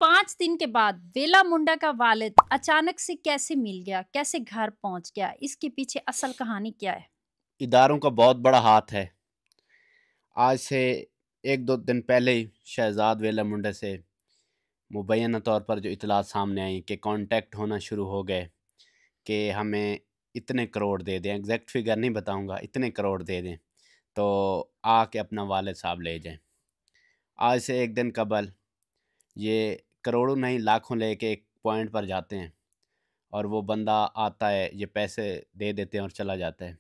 5 दिन के बाद वेला मुंडा का वालिद अचानक से कैसे मिल गया, कैसे घर पहुंच गया, इसके पीछे असल कहानी क्या है? इदारों का बहुत बड़ा हाथ है। आज से 1-2 दिन पहले ही शहजाद वेला मुंडे से मुबैना तौर पर जो इतलात सामने आई कि कॉन्टैक्ट होना शुरू हो गए कि हमें इतने करोड़ दे दें, एग्जैक्ट फिगर नहीं बताऊंगा, इतने करोड़ दे दें तो आके अपना वालिद साहब ले जाएं। आज से 1 दिन कबल ये करोड़ों नहीं लाखों लेके एक पॉइंट पर जाते हैं और वो बंदा आता है, ये पैसे दे देते हैं और चला जाता है।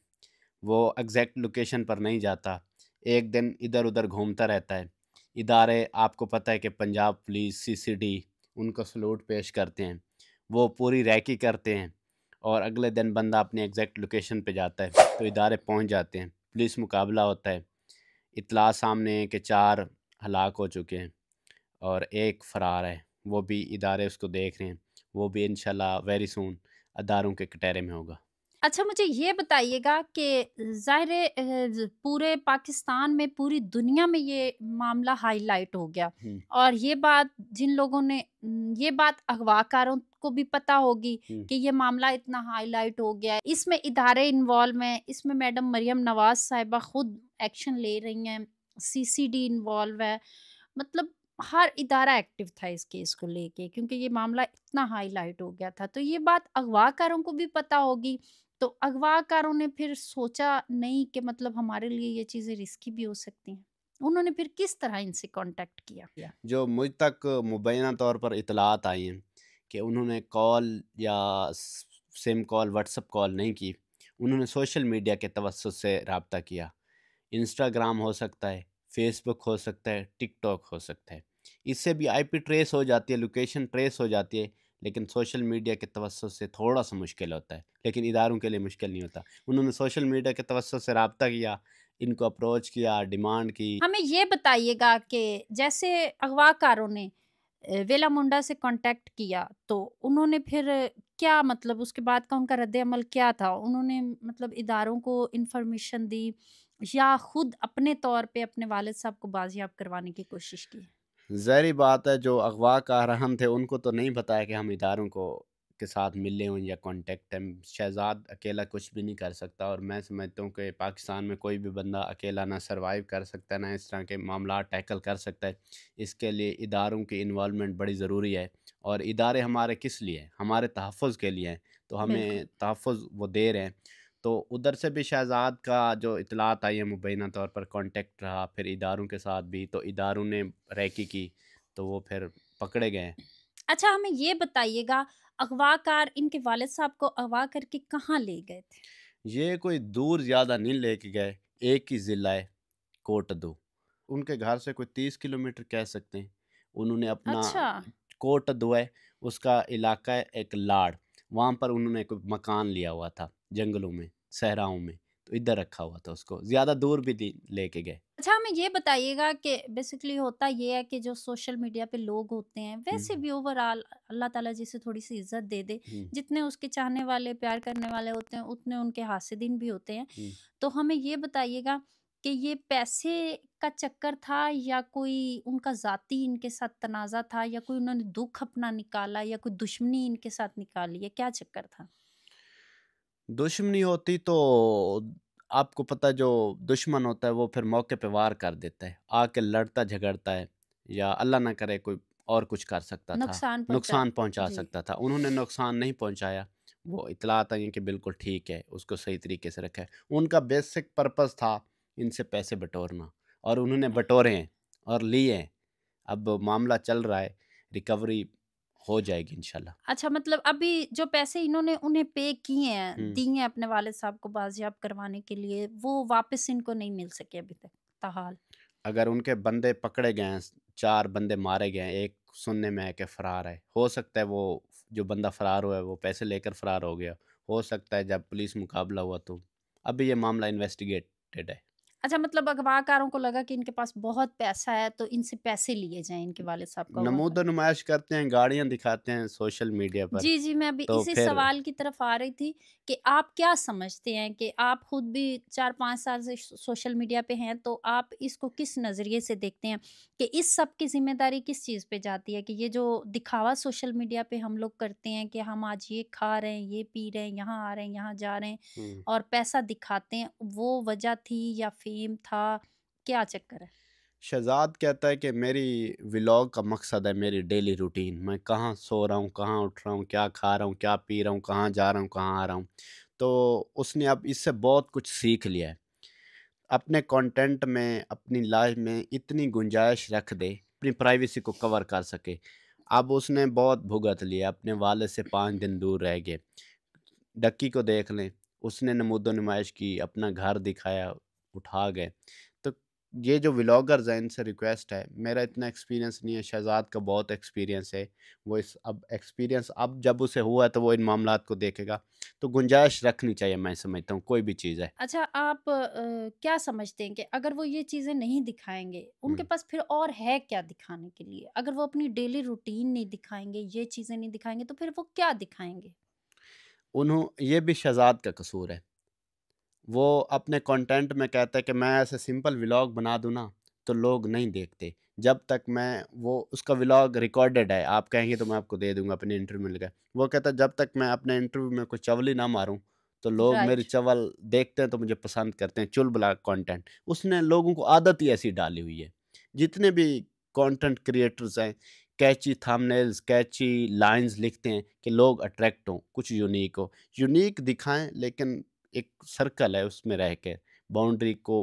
वो एग्जैक्ट लोकेशन पर नहीं जाता, एक दिन इधर उधर घूमता रहता है। इदारे आपको पता है कि पंजाब पुलिस, सीसीडी उनको सलूट पेश करते हैं, वो पूरी रैकी करते हैं और अगले दिन बंदा अपनी एग्जैक्ट लोकेशन पे जाता है तो इदारे पहुंच जाते हैं। पुलिस मुकाबला होता है, इतला सामने है कि 4 हलाक हो चुके हैं और एक फ़रार है, वो भी इदारे उसको देख रहे हैं। वो भी इंशाल्लाह वेरी सून अदारों के कटहरे में होगा। अच्छा, मुझे ये बताइएगा कि ज़ाहिर है पूरे पाकिस्तान में, पूरी दुनिया में ये मामला हाईलाइट हो गया हम्म, और ये बात जिन लोगों ने ये बात अगवाकारों को भी पता होगी हम्म, कि ये मामला इतना हाईलाइट हो गया है। इसमें इदारे इन्वॉल्व हैं, इसमें मैडम मरियम नवाज साहिबा खुद एक्शन ले रही हैं, सीसीडी इन्वॉल्व है, मतलब हर इदारा एक्टिव था इस केस को लेके क्योंकि ये मामला इतना हाईलाइट हो गया था। तो ये बात अगवाकारों को भी पता होगी, तो अगवाकारों ने फिर सोचा नहीं कि मतलब हमारे लिए ये चीज़ें रिस्की भी हो सकती हैं। उन्होंने फिर किस तरह इनसे कांटेक्ट किया? जो मुझ तक मुबैना तौर पर इतलात आई हैं कि उन्होंने कॉल या सिम कॉल, व्हाट्सअप कॉल नहीं की, उन्होंने सोशल मीडिया के तवस्सुत से रब्ता किया। इंस्टाग्राम हो सकता है, फेसबुक हो सकता है, टिकटॉक हो सकता है। इससे भी आईपी ट्रेस हो जाती है, लोकेशन ट्रेस हो जाती है, लेकिन सोशल मीडिया के तवस्सुत से थोड़ा सा मुश्किल होता है, लेकिन इदारों के लिए मुश्किल नहीं होता। उन्होंने सोशल मीडिया के तवस्सुत से रब्ता किया, इनको अप्रोच किया, डिमांड की। हमें ये बताइएगा कि जैसे अगवाकारों ने वेला मुंडा से कांटेक्ट किया तो उन्होंने फिर क्या, मतलब उसके बाद का उनका रद्द अमल क्या था? उन्होंने मतलब इदारों को इंफॉर्मेशन दी या खुद अपने तौर पे अपने वालिद साहब को बाजियाब करवाने की कोशिश की? ज़ाहिर बात है, जो अगवा कारहन थे उनको तो नहीं बताया कि हम इदारों को के साथ मिले हों या कांटेक्ट है। शहजाद अकेला कुछ भी नहीं कर सकता और मैं समझता हूँ कि पाकिस्तान में कोई भी बंदा अकेला ना सर्वाइव कर सकता है, ना इस तरह के मामला टैकल कर सकता है। इसके लिए इदारों की इन्वॉल्वमेंट बड़ी ज़रूरी है और इदारे हमारे किस लिए हैं? हमारे तहफ़्फ़ुज़ के लिए हैं, तो बिल्कुल। हमें तहफ़्फ़ुज़ वो दे रहे हैं। तो उधर से भी शहजाद का जो इतलात आई है मुबैना तौर पर कांटेक्ट रहा, फिर इदारों के साथ भी, तो इदारों ने रैकी की, तो वो फिर पकड़े गए। अच्छा, हमें ये बताइएगा, अगवाकार इनके वालिद साहब को अगवा करके कहाँ ले गए थे? ये कोई दूर ज़्यादा नहीं लेके गए, एक ही ज़िला है कोटद्दू, उनके घर से कोई 30 किलोमीटर कह सकते हैं। उन्होंने अपना अच्छा। कोटद्दू है, उसका इलाका है एक लाड़, वहाँ पर उन्होंने कोई मकान लिया हुआ था जंगलों में, सहराओं में, तो इधर रखा हुआ था उसको, ज़्यादा दूर भी नहीं लेके गए। अच्छा, हमें ये बताइएगा कि बेसिकली होता ये है कि जो सोशल मीडिया पे लोग होते हैं, वैसे हुँ, भी ओवरऑल अल्लाह ताला जिसे थोड़ी-सी इज़्ज़त दे दे, हुँ, जितने उसके चाहने वाले, प्यार करने वाले होते हैं, उतने उनके हासिदीन भी होते हैं। हुँ। तो हमें ये बताइएगा कि ये पैसे का चक्कर था या कोई उनका ज़ाती इनके साथ तनाज़ा था या कोई उन्होंने दुःख अपना निकाला या कोई दुश्मनी इनके साथ निकाली है, क्या चक्कर था? दुश्मनी होती तो आपको पता है, जो दुश्मन होता है वो फिर मौके पे वार कर देता है, आके लड़ता झगड़ता है या अल्लाह ना करे कोई और कुछ कर सकता था, नुकसान पहुँचा। नुकसान पहुंचा जी। सकता था। उन्होंने नुकसान नहीं पहुंचाया, वो इतलात आई है कि बिल्कुल ठीक है, उसको सही तरीके से रखा है। उनका बेसिक पर्पस था इनसे पैसे बटोरना और उन्होंने बटोरे हैं और लिए हैं। अब मामला चल रहा है, रिकवरी हो जाएगी इंशाल्लाह। अच्छा, मतलब अभी जो पैसे इन्होंने उन्हें पे किए हैं, हम्म। दिए हैं अपने वालिद साहब को बाजियाब करवाने के लिए, वो वापस इनको नहीं मिल सके अभी तक, ताहाल? अगर उनके बंदे पकड़े गए हैं, 4 बंदे मारे गए हैं, एक सुनने में है कि फ़रार है। हो सकता है वो जो बंदा फ़रार हुआ है वो पैसे लेकर फ़रार हो गया। हो सकता है जब पुलिस मुकाबला हुआ तो। अभी ये मामला इन्वेस्टिगेटेड है। अच्छा, मतलब अगवाकारों को लगा कि इनके पास बहुत पैसा है तो इनसे पैसे लिए जाएँ, इनके वालिद साहब को अगवा नमूद कर। नुमाइश करते हैं, गाड़ियाँ दिखाते हैं सोशल मीडिया पर, जी, जी, मैं अभी तो इसी फिर सवाल की तरफ आ रही थी कि आप क्या समझते हैं कि आप खुद भी 4-5 साल से सोशल मीडिया पे हैं, तो आप इसको किस नज़रिए से देखते हैं कि इस सब की ज़िम्मेदारी किस चीज़ पे जाती है? कि ये जो दिखावा सोशल मीडिया पे हम लोग करते हैं कि हम आज ये खा रहे हैं, ये पी रहे हैं, यहाँ आ रहे हैं, यहाँ जा रहे हैं हुँ। और पैसा दिखाते हैं, वो वजह थी या फ़ेम था? क्या चक्कर है? शहज़ाद कहता है कि मेरी व्लॉग का मकसद है मेरी डेली रूटीन, मैं कहाँ सो रहा हूँ, कहाँ उठ रहा हूँ, क्या खा रहा हूँ, क्या पी रहा हूँ, कहाँ जा रहा हूँ, कहाँ आ रहा हूँ। तो उसने अब इससे बहुत कुछ सीख लिया है। अपने कंटेंट में, अपनी लाइफ में इतनी गुंजाइश रख दे, अपनी प्राइवेसी को कवर कर सके। अब उसने बहुत भुगत लिया, अपने वालिद से 5 दिन दूर रह गए। डक्की को देख लें, उसने नमूदो-नुमाइश की, अपना घर दिखाया, उठा गए। तो ये जो व्लॉगर्स हैं इनसे रिक्वेस्ट है, मेरा इतना एक्सपीरियंस नहीं है, शहज़ाद का बहुत एक्सपीरियंस है। वो इस अब एक्सपीरियंस अब जब उसे हुआ है तो वो इन मामलात को देखेगा। तो गुंजाइश रखनी चाहिए, मैं समझता हूँ, कोई भी चीज़ है। अच्छा, आप क्या समझते हैं कि अगर वो ये चीज़ें नहीं दिखाएँगे, उनके हुँ। पास फिर और है क्या दिखाने के लिए? अगर वो अपनी डेली रूटीन नहीं दिखाएँगे, ये चीज़ें नहीं दिखाएँगे, तो फिर वो क्या दिखाएँगे? ये भी शहज़ाद का कसूर है। वो अपने कंटेंट में कहता है कि मैं ऐसे सिंपल व्लॉग बना दूँ ना, तो लोग नहीं देखते। जब तक मैं वो उसका व्लॉग रिकॉर्डेड है, आप कहेंगे तो मैं आपको दे दूँगा अपने इंटरव्यू में लगा। वो कहता है जब तक मैं अपने इंटरव्यू में कोई चवली ना मारूँ, तो लोग मेरी राइट। चवल देखते हैं तो मुझे पसंद करते हैं, चुलबुला कंटेंट। उसने लोगों को आदत ही ऐसी डाली हुई है। जितने भी कंटेंट क्रिएटर्स हैं, कैची थंबनेल्स, कैची लाइन्स लिखते हैं कि लोग अट्रैक्ट हों, कुछ यूनिक हो। यूनिक दिखाएँ लेकिन एक सर्कल है उसमें रह के, बाउंड्री को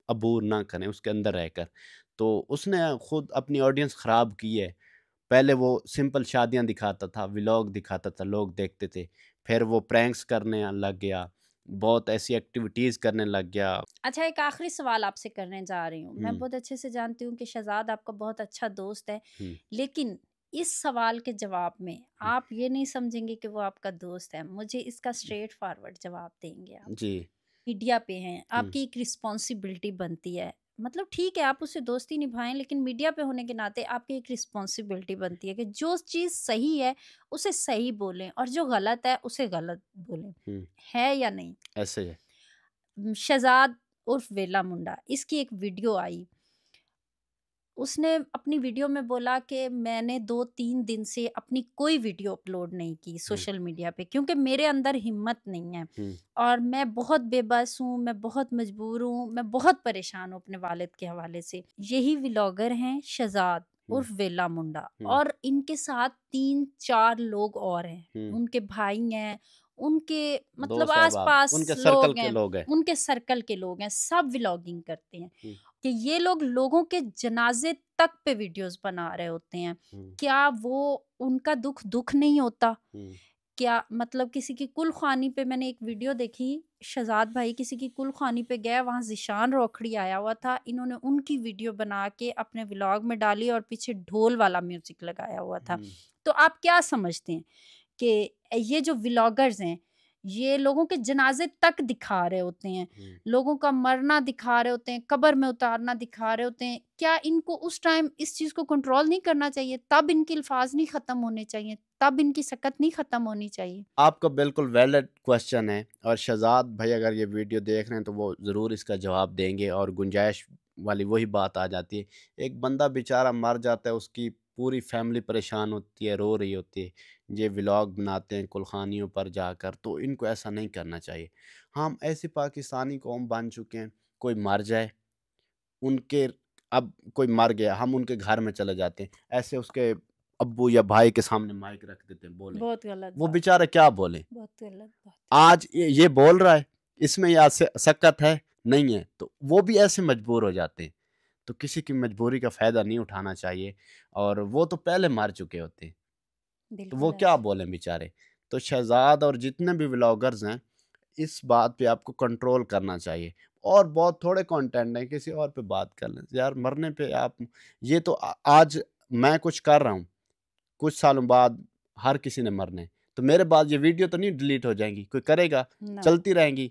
अबूर ना करें उसके अंदर रहकर। तो उसने खुद अपनी ऑडियंस ख़राब की है। पहले वो सिंपल शादियाँ दिखाता था, व्लॉग दिखाता था, लोग देखते थे। फिर वो प्रैंक्स करने लग गया, बहुत ऐसी एक्टिविटीज़ करने लग गया। अच्छा, एक आखिरी सवाल आपसे करने जा रही हूँ। मैं हुँ, बहुत अच्छे से जानती हूँ कि शहज़ाद आपका बहुत अच्छा दोस्त है, हुँ, लेकिन इस सवाल के जवाब में हुँ। आप ये नहीं समझेंगे कि वो आपका दोस्त है। मुझे इसका स्ट्रेट फॉरवर्ड जवाब देंगे आप। जी। मीडिया पे हैं, हुँ, आपकी एक रिस्पॉन्सिबिलिटी बनती है। मतलब ठीक है, आप उससे दोस्ती निभाएँ, लेकिन मीडिया पे होने के नाते आपकी एक रिस्पॉन्सिबिलिटी बनती है कि जो चीज़ सही है, उसे सही बोलें और जो गलत है, उसे गलत बोलें। हुँ, है या नहीं? ऐसे ही है। शहज़ाद उर्फ़ वेला मुंडा, इसकी एक वीडियो आई। उसने अपनी वीडियो में बोला कि मैंने 2-3 दिन से अपनी कोई वीडियो अपलोड नहीं की हुँ, सोशल मीडिया पे, क्योंकि मेरे अंदर हिम्मत नहीं है हुँ, और मैं बहुत बेबस हूँ, मैं बहुत मजबूर हूँ, मैं बहुत परेशान हूँ अपने वालिद के हवाले से। यही व्लॉगर हैं शहज़ाद हुँ, उर्फ़ वेला मुंडा हुँ, और इनके साथ 3-4 लोग और हैं। हुँ। उनके भाई हैं, उनके मतलब दोस्त अहबाब, आस-पास उनके सर्कल लोग के हैं, लोग हैं। उनके सर्कल के लोग हैं, सब व्लॉगिंग करते हैं। हुँ, कि ये लोग लोगों के जनाजे तक पे वीडियोस बना रहे होते हैं। हुँ, क्या वो उनका दुःख नहीं होता? हुँ, क्या मतलब किसी की कुल-ख़ानी पे मैंने एक वीडियो देखी, शहज़ाद भाई किसी की कुल-ख़ानी पे गए, वहाँ ज़ीशान रोखड़ी आया हुआ था। इन्होंने उनकी वीडियो बना के अपने व्लॉग में डाली और पीछे ढोल वाला म्यूज़िक लगाया हुआ था। हुँ, तो आप क्या समझते हैं कि ये जो व्लॉगर्स हैं, ये लोगों के जनाज़े तक दिखा रहे होते हैं, हुँ। लोगों का मरना दिखा रहे होते हैं, कब्र में उतारना दिखा रहे होते हैं। क्या इनको उस टाइम इस चीज़ को कंट्रोल नहीं करना चाहिए? तब इनके अल्फ़ाज़ नहीं ख़त्म होने चाहिए, तब इनकी सकत नहीं ख़त्म होनी चाहिए? आपका बिल्कुल वैलिड क्वेश्चन है और शहज़ाद भाई अगर ये वीडियो देख रहे हैं तो वो ज़रूर इसका जवाब देंगे और गुंजाइश वाली वही बात आ जाती है। एक बंदा बेचारा मर जाता है, उसकी पूरी फैमिली परेशान होती है, रो रही होती है। ये व्लॉग बनाते हैं कुलखानियों पर जाकर, तो इनको ऐसा नहीं करना चाहिए। हम ऐसे पाकिस्तानी कौम बन चुके हैं, कोई मर जाए, उनके अब कोई मर गया, हम उनके घर में चले जाते हैं। ऐसे उसके अब्बू या भाई के सामने माइक रख देते हैं, बोले। बहुत गलत वो बात है, बेचारा क्या बोले? बहुत गलत बात है। आज ये बोल रहा है, इसमें या शक्कत है, नहीं है, तो वो भी ऐसे मजबूर हो जाते हैं। तो किसी की मजबूरी का फ़ायदा नहीं उठाना चाहिए और वो तो पहले मर चुके होते हैं, तो वो बिल्कुल क्या ऐसे। बोलें बेचारे। तो शहज़ाद और जितने भी व्लॉगर्स हैं, इस बात पे आपको कंट्रोल करना चाहिए और बहुत थोड़े कंटेंट हैं, किसी और पे बात कर लें। यार मरने पे आप ये तो आज मैं कुछ कर रहा हूँ, कुछ सालों बाद हर किसी ने मरना है। तो मेरे बाद ये वीडियो तो नहीं डिलीट हो जाएँगी, कोई करेगा, नो। चलती रहेंगी।